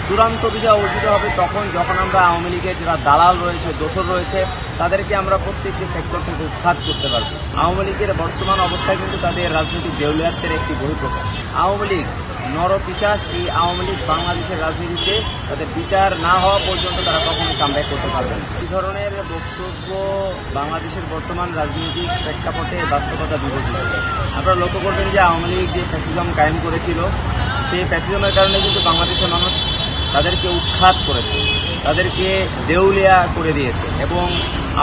চূড়ান্ত বিজয় অর্জিত হবে তখন যখন আমরা আওয়ামী লীগের যারা দালাল রয়েছে, দোসর রয়েছে, তাদেরকে আমরা প্রত্যেকটি সেক্টর থেকে উৎখাত করতে পারবো। আওয়ামী লীগের বর্তমান অবস্থায় কিন্তু তাদের রাজনৈতিক দেউলিয়াত্বের একটি বহিঃপ্রকাশ। আওয়ামী লীগ নরপিশাচ, এই আওয়ামী লীগ বাংলাদেশের রাজনীতিতে তাদের বিচার না হওয়া পর্যন্ত তারা কখনোই কামব্যাক করতে পারবে না। এই ধরনের বক্তব্য বাংলাদেশের বর্তমান রাজনৈতিক প্রেক্ষাপটে বাস্তবতা বিরোধী। আপনারা লক্ষ্য করবেন যে আওয়ামী লীগ যে ফ্যাসিজম কায়েম করেছিল, সেই ফ্যাসিজমের কারণে কিন্তু বাংলাদেশের মানুষ তাদেরকে উৎখাত করেছে, তাদেরকে দেউলিয়া করে দিয়েছে এবং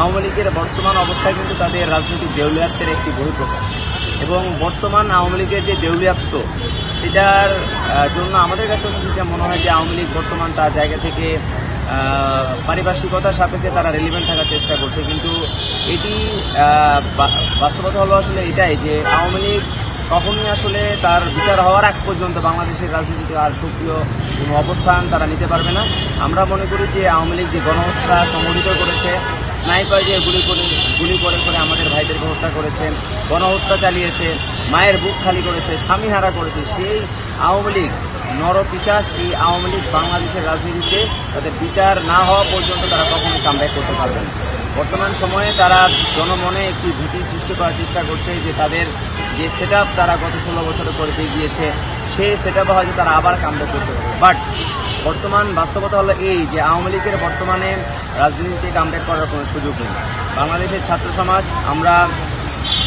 আওয়ামী লীগের বর্তমান অবস্থায় কিন্তু তাদের রাজনৈতিক দেউলিয়াত্বের একটি বহিঃপ্রকাশ। এবং বর্তমান আওয়ামী লীগের যে দেউলিয়াত্ব, সেটার জন্য আমাদের কাছে যেটা মনে হয় যে আওয়ামী লীগ বর্তমান তার জায়গা থেকে পারিপার্শ্বিকতার সাপেক্ষে তারা রেলিভেন্ট থাকার চেষ্টা করছে, কিন্তু এটি বাস্তবতা হলো আসলে এটাই যে আওয়ামী লীগ কখনই আসলে তার বিচার হওয়ার আগ পর্যন্ত বাংলাদেশের রাজনীতিতে আর সক্রিয় কোনো অবস্থান তারা নিতে পারবে না। আমরা মনে করি যে আওয়ামী লীগ যে গণহত্যা সংগঠিত করেছে, স্নাইপার দিয়ে গুলি করে আমাদের ভাইদেরকে হত্যা করেছেন, গণহত্যা চালিয়েছে, মায়ের বুক খালি করেছে, স্বামীহারা করেছে, সেই আওয়ামী লীগ নরপিশাচ, এই আওয়ামী লীগ বাংলাদেশের রাজনীতিতে তাদের বিচার না হওয়া পর্যন্ত তারা কখনোই কামব্যাক করতে পারবে না। বর্তমান সময়ে তারা জনমনে একটি ভীতি সৃষ্টি করার চেষ্টা করছে যে তাদের যে সেট তারা গত 16 বছরে করে দিয়ে গিয়েছে, সেই সেট হয়তো তারা আবার কামব্যাক করতে পারবে। বাট বর্তমান বাস্তবতা হলো এই যে আওয়ামী লীগের বর্তমানে রাজনীতিতে কামব্যাক করার কোনো সুযোগ নেই। বাংলাদেশের ছাত্র সমাজ আমরা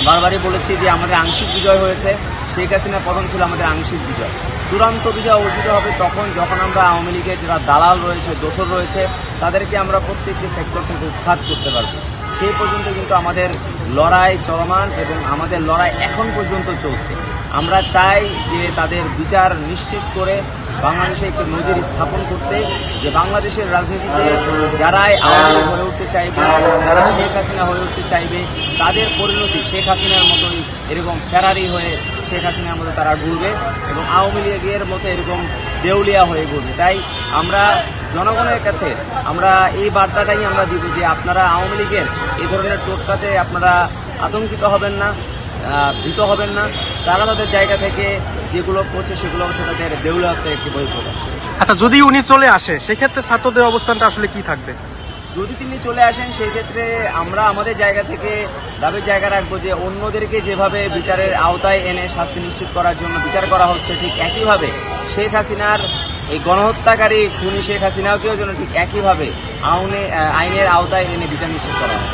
বারবারই বলেছি যে আমাদের আংশিক বিজয় হয়েছে, শেখ হাসিনা পতন ছিল আমাদের আংশিক বিজয়। চূড়ান্ত বিজয় অর্জিত হবে তখন যখন আমরা আওয়ামী লীগের যারা দালাল রয়েছে, দোসর রয়েছে, তাদেরকে আমরা প্রত্যেকটি সেক্টর থেকে উৎখাত করতে পারবো। সেই পর্যন্ত কিন্তু আমাদের লড়াই চলমান এবং আমাদের লড়াই এখন পর্যন্ত চলছে। আমরা চাই যে তাদের বিচার নিশ্চিত করে বাংলাদেশে একটি নজির স্থাপন করতে, যে বাংলাদেশের রাজনীতিতে যারাই আওয়ামী লীগ হয়ে উঠতে চাইবে, যারা শেখ হাসিনা হয়ে উঠতে চাইবে, তাদের পরিণতি শেখ হাসিনার মতোই এরকম ফেরারি হয়ে শেখ হাসিনার মতো তারা ঘুরবে এবং আওয়ামী লীগের মতো এরকম দেউলিয়া হয়ে ঘুরবে। তাই আমরা জনগণের কাছে আমরা এই বার্তাটাই আমরা দিব যে আপনারা আওয়ামী লীগের এই ধরনের টোটকাতে আপনারা আতঙ্কিত হবেন না, ভীত হবেন না। তারা তাদের জায়গা থেকে যেগুলো করছে সেগুলো হচ্ছে তাদের দেউলিয়াত্বের একটি বহিঃপ্রকাশ। আচ্ছা, যদি উনি চলে আসে সেক্ষেত্রে ছাত্রদের অবস্থানটা আসলে কি থাকবে? যদি তিনি চলে আসেন সেই ক্ষেত্রে আমরা আমাদের জায়গা থেকে দাবির জায়গা রাখবো যে অন্যদেরকে যেভাবে বিচারের আওতায় এনে শাস্তি নিশ্চিত করার জন্য বিচার করা হচ্ছে, ঠিক একইভাবে শেখ হাসিনার এই গণহত্যাকারী খুনি শেখ হাসিনাকেও যেন ঠিক একইভাবে আইনের আওতায় এনে বিচার নিশ্চিত করা হয়।